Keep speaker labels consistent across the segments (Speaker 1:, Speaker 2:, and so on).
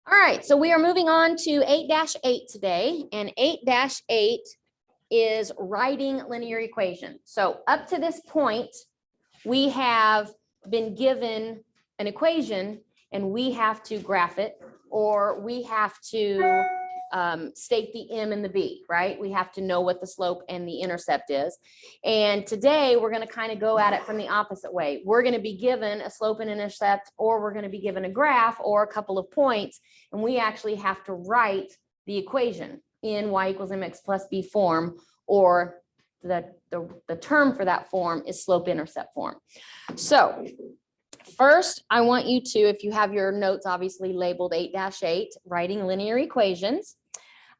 Speaker 1: All right, so we are moving on to 8-8 today, and 8-8 is writing linear equation. So up to this point, we have been given an equation and we have to graph it, or we have to state the m and the b, right? We have to know what the slope and the intercept is. And today we're going to kind of go at it from the opposite way. We're going to be given a slope and intercept, or we're going to be given a graph or a couple of points, and we actually have to write the equation in y equals mx plus b form, or the term for that form is slope intercept form. So first, I want you to, if you have your notes obviously labeled 8-8, writing linear equations,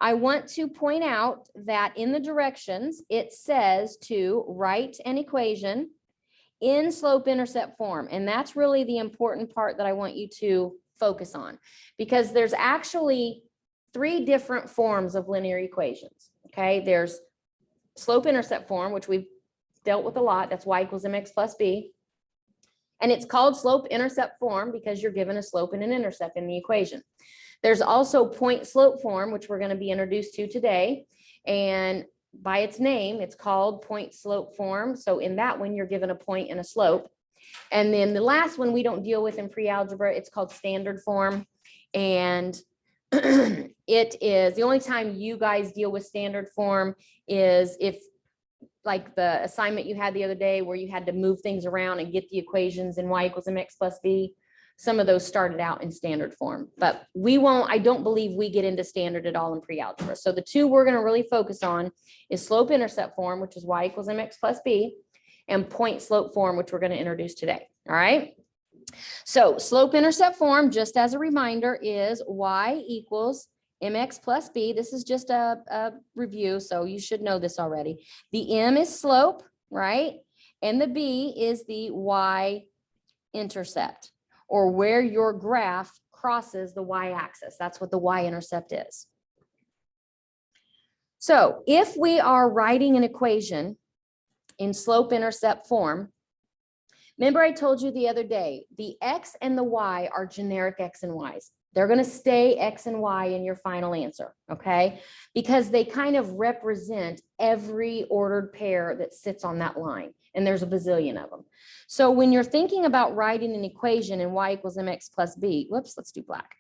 Speaker 1: I want to point out that in the directions, it says to write an equation in slope intercept form. And that's really the important part that I want you to focus on, because there's actually 3 different forms of linear equations. Okay, there's slope intercept form, which we've dealt with a lot. That's y equals mx plus b. And it's called slope intercept form because you're given a slope and an intercept in the equation. There's also point slope form, which we're going to be introduced to today. And by its name, it's called point slope form. So in that one, you're given a point and a slope. And then the last one we don't deal with in pre-algebra, it's called standard form. And it is the only time you guys deal with standard form is if, like the assignment you had the other day where you had to move things around and get the equations in y equals mx plus b. Some of those started out in standard form, but we won't, I don't believe we get into standard at all in pre-algebra. So the 2 we're going to really focus on is slope intercept form, which is y equals mx plus b, and point slope form, which we're going to introduce today. All right. So slope intercept form, just as a reminder, is y equals mx plus b. This is just a review, so you should know this already. The m is slope, right? And the b is the y-intercept, or where your graph crosses the y-axis. That's what the y-intercept is. So if we are writing an equation in slope-intercept form, remember I told you the other day, the x and the y are generic x and y's. They're going to stay x and y in your final answer, okay? Because they kind of represent every ordered pair that sits on that line, and there's a bazillion of them. So when you're thinking about writing an equation in y equals mx plus b, whoops, let's do black.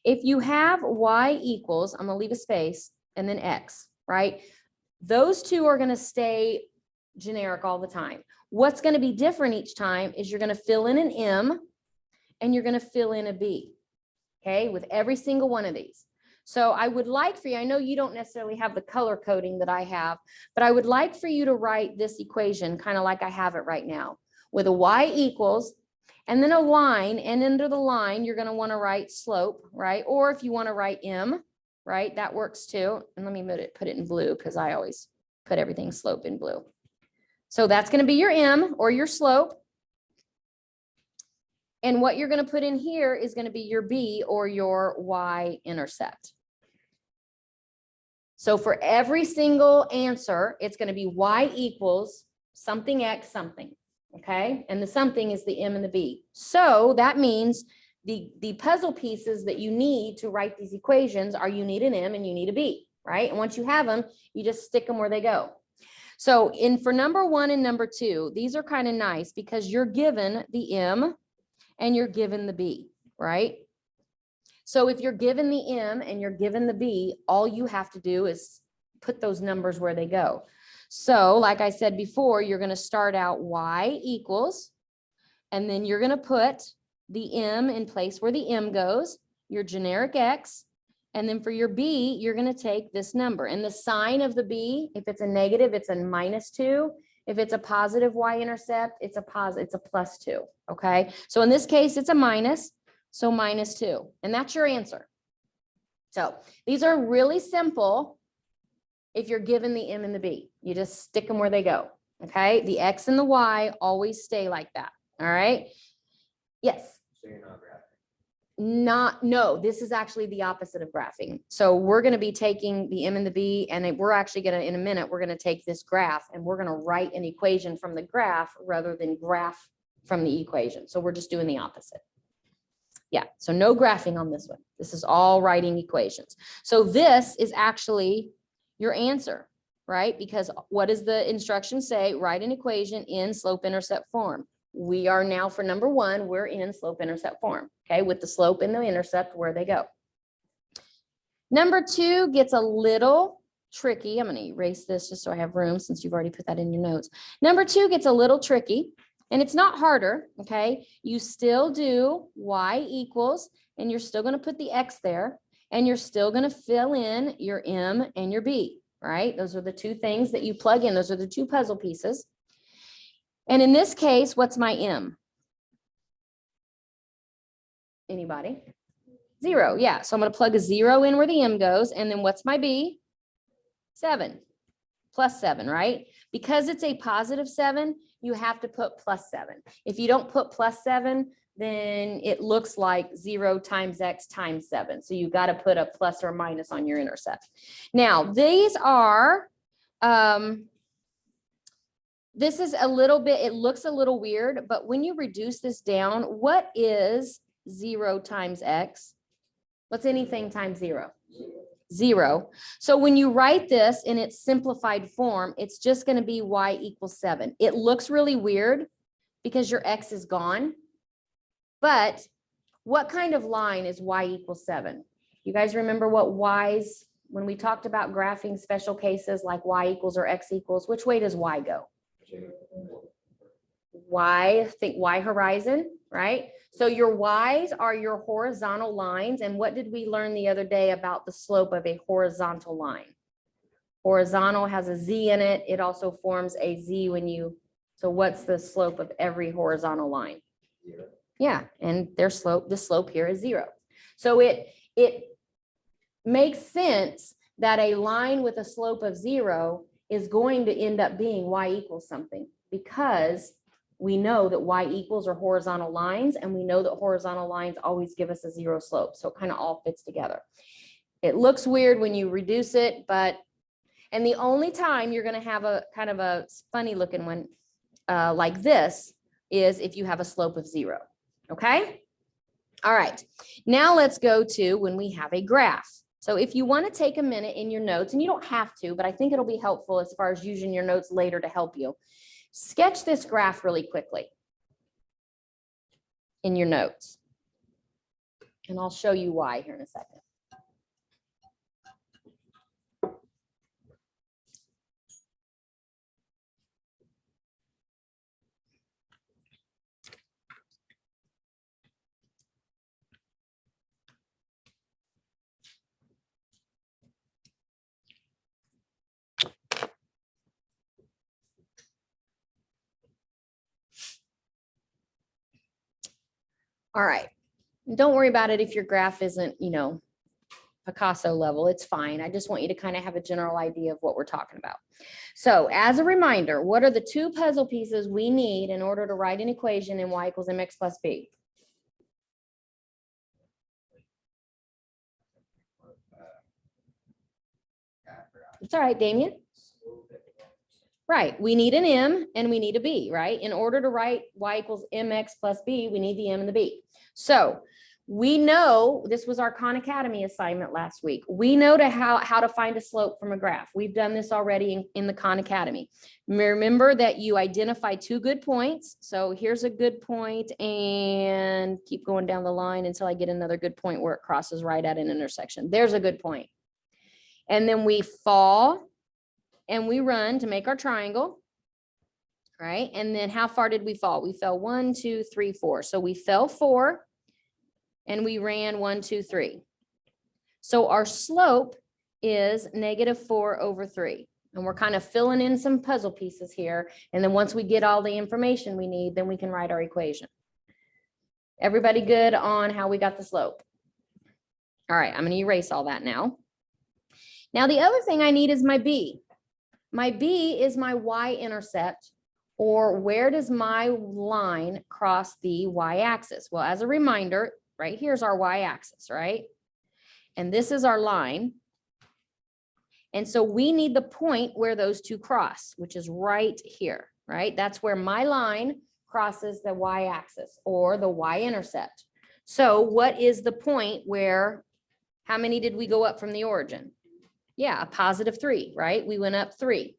Speaker 1: If you have y equals, I'm going to leave a space, and then x, right? Those 2 are going to stay generic all the time. What's going to be different each time is you're going to fill in an m and you're going to fill in a b, okay, with every single one of these. So I would like for you, I know you don't necessarily have the color coding that I have, but I would like for you to write this equation kind of like I have it right now, with a y equals, and then a line, and under the line, you're going to want to write slope, right? Or if you want to write m, right, that works too. And let me put it in blue because I always put everything slope in blue. So that's going to be your m, or your slope. And what you're going to put in here is going to be your b, or your y-intercept. So for every single answer, it's going to be y equals something x something, okay? And the something is the m and the b. So that means the puzzle pieces that you need to write these equations are you need an m and you need a b, right? And once you have them, you just stick them where they go. So for number 1 and number 2, these are kind of nice because you're given the m and you're given the b, right? So if you're given the m and you're given the b, all you have to do is put those numbers where they go. So like I said before, you're going to start out y equals, and then you're going to put the m in place where the m goes, your generic x, and then for your b, you're going to take this number. And the sign of the b, if it's a negative, it's a -2. If it's a positive y-intercept, it's a +2, okay? So in this case, it's a minus. So -2, and that's your answer. So these are really simple. If you're given the m and the b, you just stick them where they go. Okay. The x and the y always stay like that. All right. Yes.
Speaker 2: So you're not graphing.
Speaker 1: No, this is actually the opposite of graphing. So we're going to be taking the m and the b, and we're actually going to, in a minute, we're going to take this graph and we're going to write an equation from the graph rather than graph from the equation. So we're just doing the opposite. Yeah, so no graphing on this one. This is all writing equations. So this is actually your answer, right? Because what does the instruction say? Write an equation in slope-intercept form. We are now, for number one, we're in slope-intercept form, okay, with the slope and the intercept where they go. Number two gets a little tricky. I'm going to erase this just so I have room since you've already put that in your notes. Number two gets a little tricky, and it's not harder, okay? You still do y equals, and you're still going to put the x there, and you're still going to fill in your m and your b, right? Those are the two things that you plug in. Those are the two puzzle pieces. And in this case, what's my m? Anybody? 0, yeah. So I'm going to plug a 0 in where the m goes, and then what's my b? 7, plus 7, right? Because it's a positive 7, you have to put plus 7. If you don't put plus 7, then it looks like 0 times x times 7. So you got to put a plus or minus on your intercept. Now, these are, this is a little bit, it looks a little weird, but when you reduce this down, what is 0 times x? What's anything times 0? 0. So when you write this in its simplified form, it's just going to be y equals 7. It looks really weird because your x is gone. But what kind of line is y equals 7? You guys remember what y's, when we talked about graphing special cases like y equals or x equals, which way does y go? Y, think y horizon, right? So your y's are your horizontal lines. And what did we learn the other day about the slope of a horizontal line? Horizontal has a z in it. It also forms a z when you, so what's the slope of every horizontal line? 0. Yeah, and their slope, the slope here is 0. So it makes sense that a line with a slope of 0 is going to end up being y equals something, because we know that y equals are horizontal lines, and we know that horizontal lines always give us a 0 slope. So it kind of all fits together. It looks weird when you reduce it, but, and the only time you're going to have a kind of a funny looking one like this is if you have a slope of 0. Okay. All right. Now let's go to when we have a graph. So if you want to take a minute in your notes, and you don't have to, but I think it'll be helpful as far as using your notes later to help you. Sketch this graph really quickly in your notes. And I'll show you why here in a second. All right. Don't worry about it if your graph isn't, you know, Picasso level. It's fine. I just want you to kind of have a general idea of what we're talking about. So as a reminder, what are the two puzzle pieces we need in order to write an equation in y equals mx plus b? It's all right, Damien. Right. We need an m and we need a b, right? In order to write y equals mx plus b, we need the m and the b. So we know, this was our Khan Academy assignment last week. We know how to find a slope from a graph. We've done this already in the Khan Academy. Remember that you identify two good points. So here's a good point, and keep going down the line until I get another good point where it crosses right at an intersection. There's a good point. And then we fall and we run to make our triangle, right? And then how far did we fall? We fell 1, 2, 3, 4. So we fell 4 and we ran 1, 2, 3. So our slope is -4/3. And we're kind of filling in some puzzle pieces here. And then once we get all the information we need, then we can write our equation. Everybody good on how we got the slope? All right, I'm going to erase all that now. Now the other thing I need is my b. My b is my y-intercept, or where does my line cross the y-axis? Well, as a reminder, right here's our y-axis, right? And this is our line. And so we need the point where those two cross, which is right here, right? That's where my line crosses the y-axis or the y-intercept. So what is the point where, how many did we go up from the origin? Yeah, a positive 3, right? We went up 3.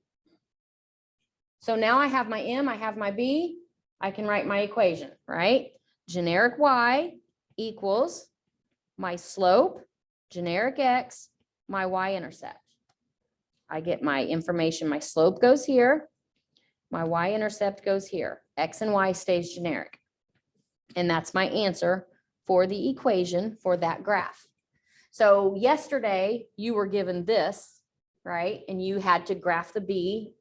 Speaker 1: So now I have my M, I have my B, I can write my equation, right? Generic Y equals my slope, generic X, my Y-intercept. I get my information, my slope goes here, my Y-intercept goes here. X and Y stays generic. And that's my answer for the equation for that graph. So yesterday you were given this, right? And you had to graph the B,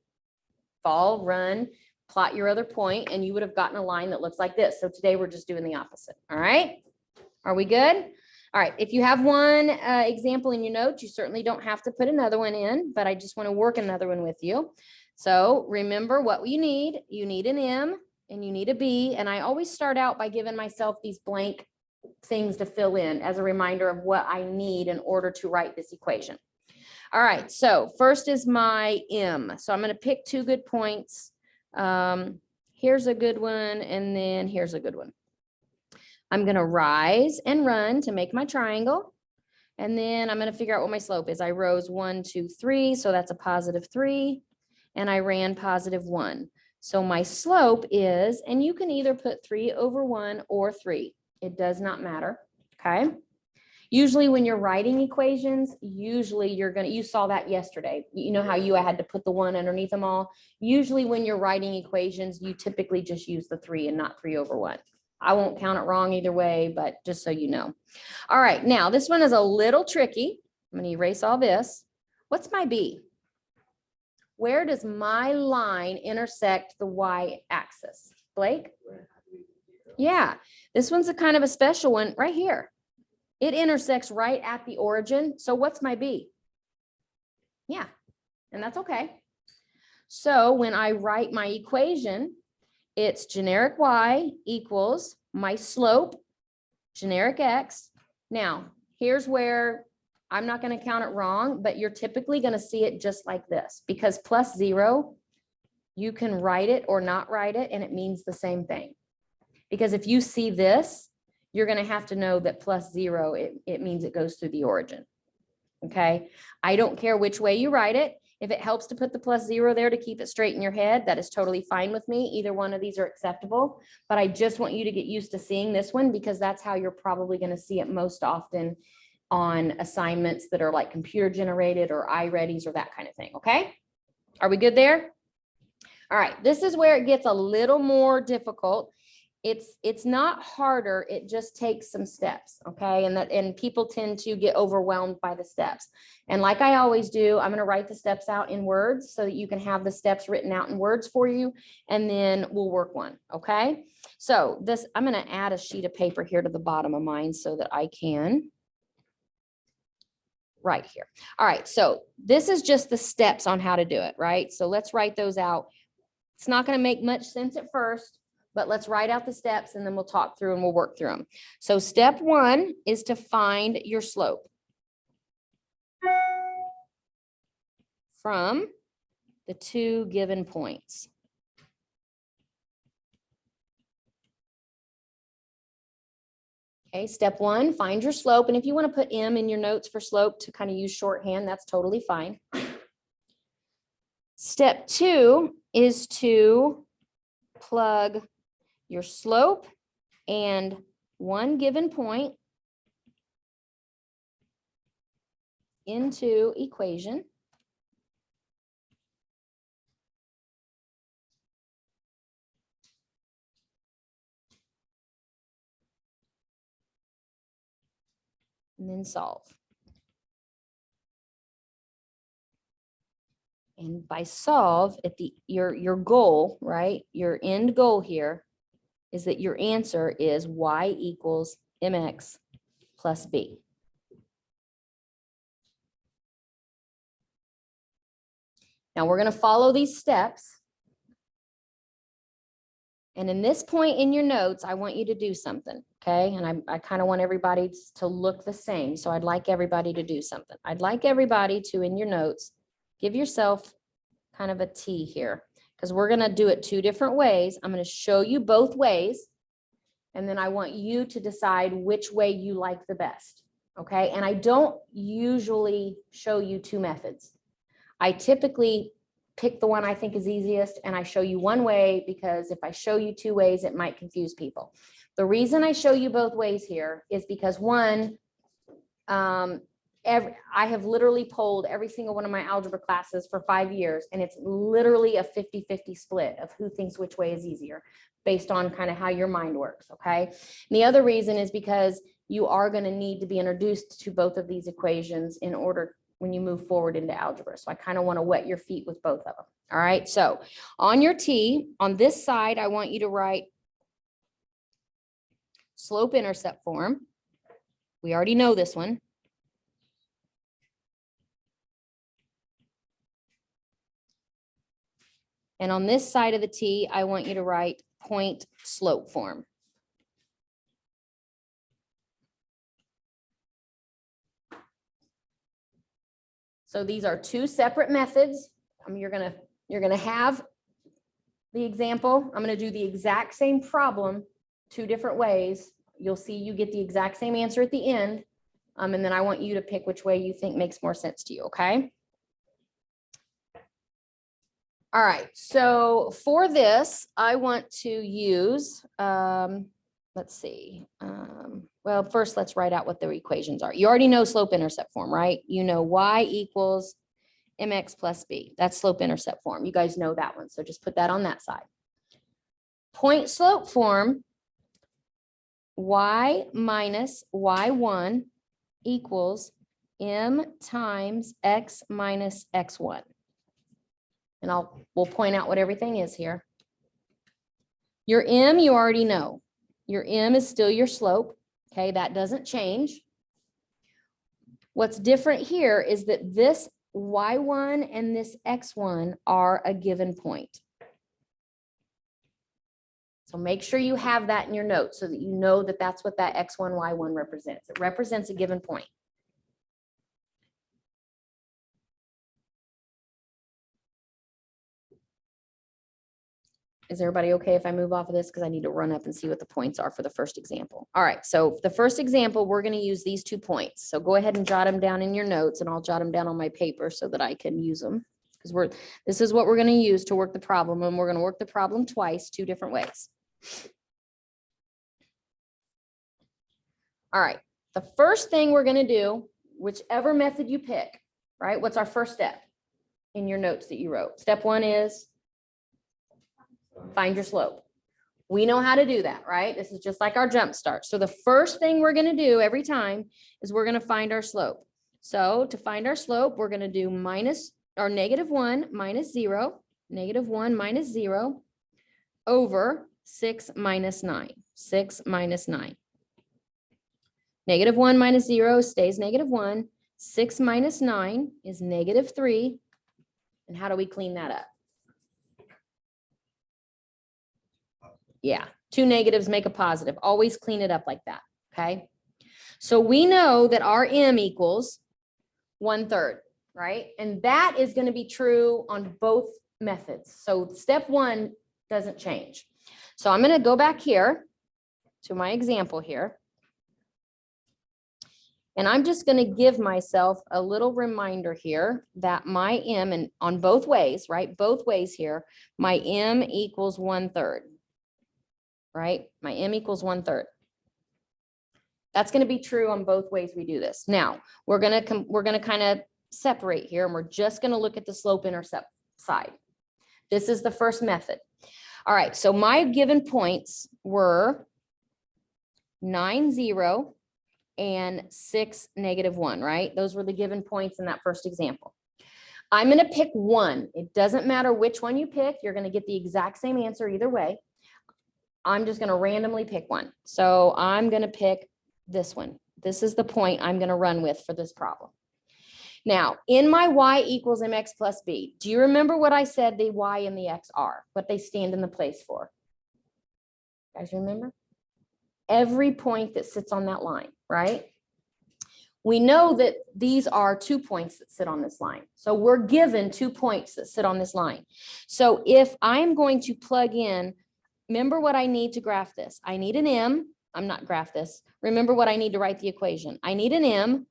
Speaker 1: fall, run, plot your other point, and you would have gotten a line that looks like this. So today we're just doing the opposite. All right. Are we good? All right. If you have one example in your notes, you certainly don't have to put another one in, but I just want to work another one with you. So remember what you need. You need an M and you need a B. And I always start out by giving myself these blank things to fill in as a reminder of what I need in order to write this equation. All right, so first is my M. So I'm going to pick 2 good points. Here's a good one, and then here's a good one. I'm going to rise and run to make my triangle. And then I'm going to figure out what my slope is. I rose 1, 2, 3, so that's a positive 3. And I ran positive 1. So my slope is, and you can either put 3 over 1 or 3. It does not matter, okay? Usually when you're writing equations, usually you saw that yesterday. You know how I had to put the 1 underneath them all. Usually when you're writing equations, you typically just use the 3 and not 3 over 1. I won't count it wrong either way, but just so you know. All right, now this one is a little tricky. I'm going to erase all this. What's my B? Where does my line intersect the y-axis? Blake? Yeah, this one's a kind of a special one right here. It intersects right at the origin. So what's my B? Yeah, and that's okay. So when I write my equation, it's generic Y equals my slope, generic X. Now, here's where I'm not going to count it wrong, but you're typically going to see it just like this, because plus 0, you can write it or not write it, and it means the same thing. Because if you see this, you're going to have to know that plus 0, it means it goes through the origin. Okay. I don't care which way you write it. If it helps to put the plus 0 there to keep it straight in your head, that is totally fine with me. Either one of these are acceptable, but I just want you to get used to seeing this one because that's how you're probably going to see it most often on assignments that are like computer generated or iReadies or that kind of thing. Okay. Are we good there? All right. This is where it gets a little more difficult. It's not harder. It just takes some steps. Okay. And people tend to get overwhelmed by the steps. And like I always do, I'm going to write the steps out in words so that you can have the steps written out in words for you. And then we'll work one. Okay. So I'm going to add a sheet of paper here to the bottom of mine so that I can write here. All right. So this is just the steps on how to do it. Right. So let's write those out. It's not going to make much sense at first, but let's write out the steps and then we'll talk through and we'll work through them. So step 1 is to find your slope from the 2 given points. Okay, step 1, find your slope. And if you want to put M in your notes for slope to kind of use shorthand, that's totally fine. Step 2 is to plug your slope and one given point into equation. And then solve. And by solve, at your goal, right? Your end goal here is that your answer is y equals mx plus b. Now we're going to follow these steps. And in this point in your notes, I want you to do something, okay? And I kind of want everybody to look the same. So I'd like everybody to do something. I'd like everybody to, in your notes, give yourself kind of a T here, because we're going to do it 2 different ways. I'm going to show you both ways, and then I want you to decide which way you like the best. Okay, and I don't usually show you two methods. I typically pick the one I think is easiest, and I show you one way because if I show you two ways, it might confuse people. The reason I show you both ways here is because one, I have literally polled every single one of my algebra classes for 5 years, and it's literally a 50-50 split of who thinks which way is easier based on kind of how your mind works, okay? And the other reason is because you are going to need to be introduced to both of these equations in order when you move forward into algebra. So I kind of want to wet your feet with both of them. All right, so on your T, on this side, I want you to write slope-intercept form. We already know this one. And on this side of the T, I want you to write point slope form. So these are two separate methods. You're gonna have the example. I'm gonna do the exact same problem two different ways. You'll see you get the exact same answer at the end. And then I want you to pick which way you think makes more sense to you, okay? All right, so for this, I want to use, let's see. Well, first let's write out what the equations are. You already know slope-intercept form, right? You know y equals mx plus b. That's slope-intercept form. You guys know that one, so just put that on that side. Point slope form, y minus y1 equals m times x minus x1. And we'll point out what everything is here. Your m you already know. Your m is still your slope. Okay, that doesn't change. What's different here is that this y1 and this x1 are a given point. So make sure you have that in your notes so that you know that that's what that x1, y1 represents. It represents a given point. Is everybody okay if I move off of this? Because I need to run up and see what the points are for the first example. All right, so the first example, we're going to use these 2 points. So go ahead and jot them down in your notes, and I'll jot them down on my paper so that I can use them. Because this is what we're going to use to work the problem, and we're going to work the problem twice, 2 different ways. All right, the first thing we're going to do, whichever method you pick, right? What's our first step in your notes that you wrote? Step 1 is find your slope. We know how to do that, right? This is just like our jump start. So the first thing we're going to do every time is we're going to find our slope. So to find our slope, we're going to do -1 minus 0, -1 minus 0 over 6 minus 9, 6 minus 9. -1 minus 0 stays -1. 6 minus 9 is -3. And how do we clean that up? Yeah, 2 negatives make a positive. Always clean it up like that, okay? So we know that our m equals 1/3, right? And that is going to be true on both methods. So step 1 doesn't change. So I'm going to go back here to my example here. And I'm just going to give myself a little reminder here that my m, and on both ways, right? Both ways here, my m equals 1/3. Right? My m equals 1/3. That's going to be true on both ways we do this. Now, we're going to kind of separate here, and we're just going to look at the slope-intercept side. This is the first method. All right, so my given points were 9, 0, and 6, -1, right? Those were the given points in that first example. I'm going to pick one. It doesn't matter which one you pick. You're going to get the exact same answer either way. I'm just going to randomly pick one. So I'm going to pick this one. This is the point I'm going to run with for this problem. Now, in my y equals mx plus b, do you remember what I said the y and the x are, what they stand in the place for? You guys remember? Every point that sits on that line, right? We know that these are 2 points that sit on this line. So we're given 2 points that sit on this line. So if I'm going to plug in remember what I need to graph this. I need an M. I'm not graph this. Remember what I need to write the equation. I need an M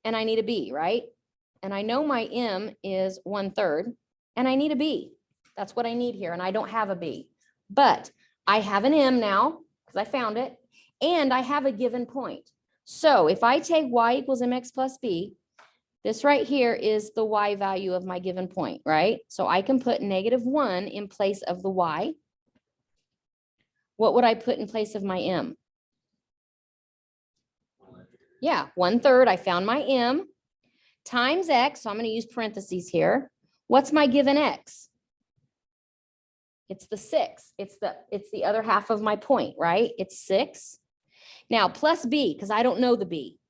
Speaker 1: and I need a B, right? And I know my M is 1/3 and I need a B. That's what I need here. And I don't have a B, but I have an M now because I found it and I have a given point. So if I take Y equals MX plus B, this right here is the Y value of my given point, right? So I can put -1 in place of the Y. What would I put in place of my M? Yeah, 1/3. I found my M times X. So I'm going to use parentheses here. What's my given X? It's the 6. It's the other half of my point, right? It's 6. Now plus B, because I don't know the B.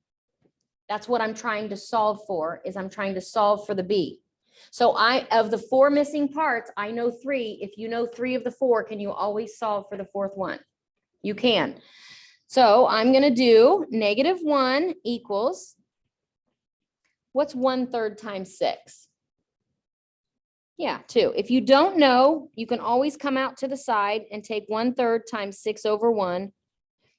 Speaker 1: That's what I'm trying to solve for, is I'm trying to solve for the B. So of the 4 missing parts, I know 3. If you know 3 of the 4, can you always solve for the 4th one? You can. So I'm going to do -1 equals, what's 1/3 times 6? Yeah, 2. If you don't know, you can always come out to the side and take 1/3 times 6/1,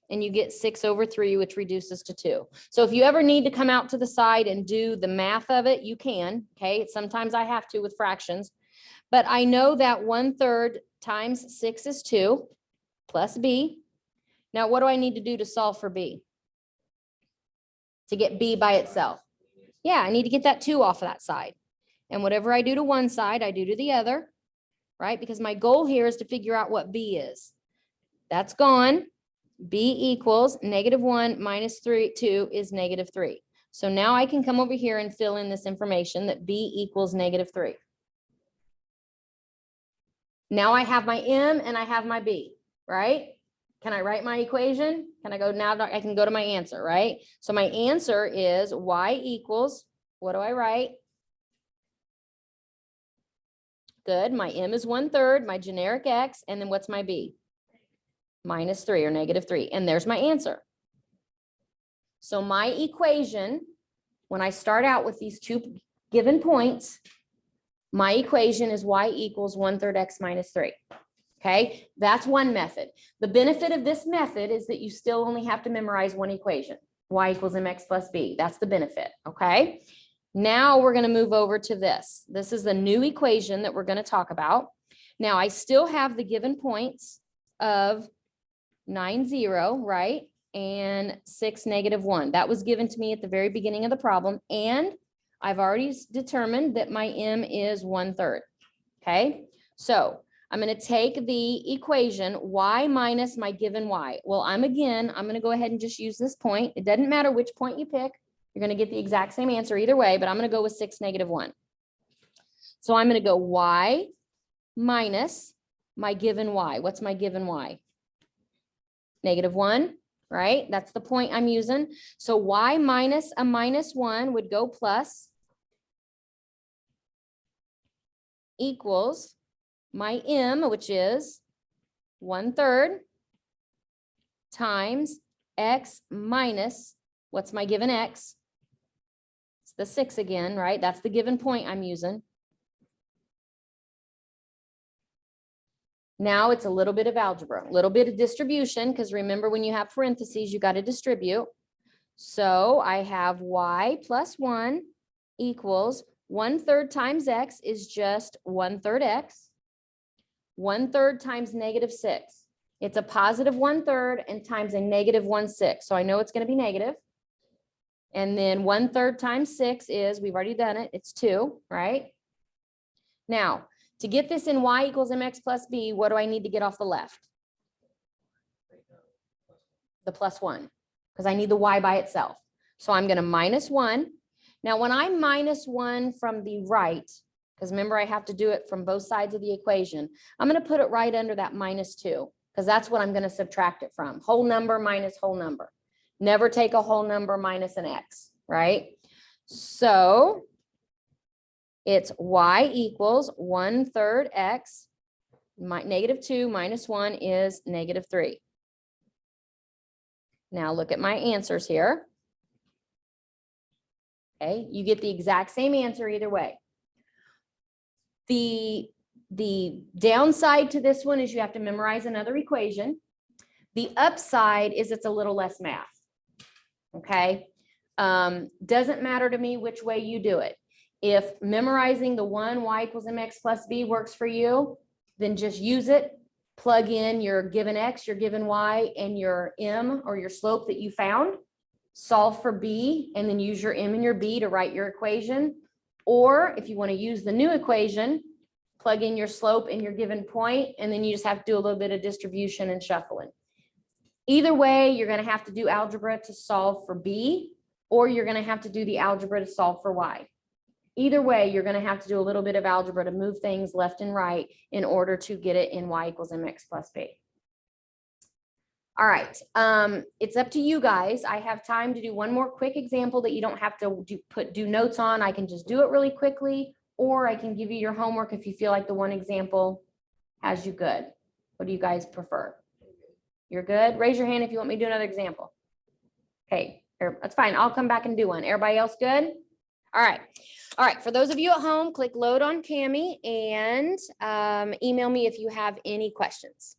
Speaker 1: and you get 6/3, which reduces to 2. So if you ever need to come out to the side and do the math of it, you can, okay? Sometimes I have to with fractions, but I know that 1/3 times 6 is 2 plus B. Now, what do I need to do to solve for B? To get B by itself. Yeah, I need to get that 2 off of that side. And whatever I do to one side, I do to the other, right? Because my goal here is to figure out what B is. That's gone. B equals -1 minus 2 is -3. So now I can come over here and fill in this information that B equals -3. Now I have my M and I have my B, right? Can I write my equation? Can I go now? I can go to my answer, right? So my answer is Y equals, what do I write? Good. My M is 1/3, my generic X, and then what's my B? -3 or -3. And there's my answer. So my equation, when I start out with these 2 given points, my equation is Y equals 1/3 X minus 3. Okay, that's one method. The benefit of this method is that you still only have to memorize one equation. Y equals MX plus B. That's the benefit. Okay, now we're going to move over to this. This is the new equation that we're going to talk about. Now I still have the given points of 9, 0, right? And 6, -1. That was given to me at the very beginning of the problem. And I've already determined that my M is 1/3. Okay, so I'm going to take the equation Y minus my given Y. Well, I'm going to go ahead and just use this point. It doesn't matter which point you pick. You're going to get the exact same answer either way, but I'm going to go with 6, -1. So I'm going to go Y minus my given Y. What's my given Y? -1, right? That's the point I'm using. So Y minus a -1 would go plus equals my M, which is 1/3 times X minus, what's my given X? It's the 6 again, right? That's the given point I'm using. Now it's a little bit of algebra, a little bit of distribution, because remember when you have parentheses, you got to distribute. So I have Y plus 1 equals 1/3 times X is just 1/3 X. 1/3 times -6. It's a positive 1/3 and times a -1/6. So I know it's going to be negative. And then 1/3 times 6 is, we've already done it, it's 2, right? Now, to get this in Y equals MX plus B, what do I need to get off the left? The +1, because I need the Y by itself. So I'm going to -1. Now, when I -1 from the right, because remember I have to do it from both sides of the equation, I'm going to put it right under that -2, because that's what I'm going to subtract it from. Whole number minus whole number. Never take a whole number minus an X, right? So it's Y equals 1/3 X, -2 minus 1 is -3. Now look at my answers here. Okay, you get the exact same answer either way. The The downside to this one is you have to memorize another equation. The upside is it's a little less math. Okay. Doesn't matter to me which way you do it. If memorizing the one y equals mx plus b works for you, then just use it. Plug in your given x, your given y, and your m or your slope that you found. Solve for b, and then use your m and your b to write your equation. Or if you want to use the new equation, plug in your slope and your given point, and then you just have to do a little bit of distribution and shuffling. Either way, you're going to have to do algebra to solve for b, or you're going to have to do the algebra to solve for y. Either way, you're going to have to do a little bit of algebra to move things left and right in order to get it in y equals mx plus b. All right, it's up to you guys. I have time to do one more quick example that you don't have to do notes on. I can just do it really quickly, or I can give you your homework if you feel like the one example has you good. What do you guys prefer? You're good? Raise your hand if you want me to do another example. Okay, that's fine. I'll come back and do one. Everybody else good? All right. All right. For those of you at home, click load on Cami and email me if you have any questions.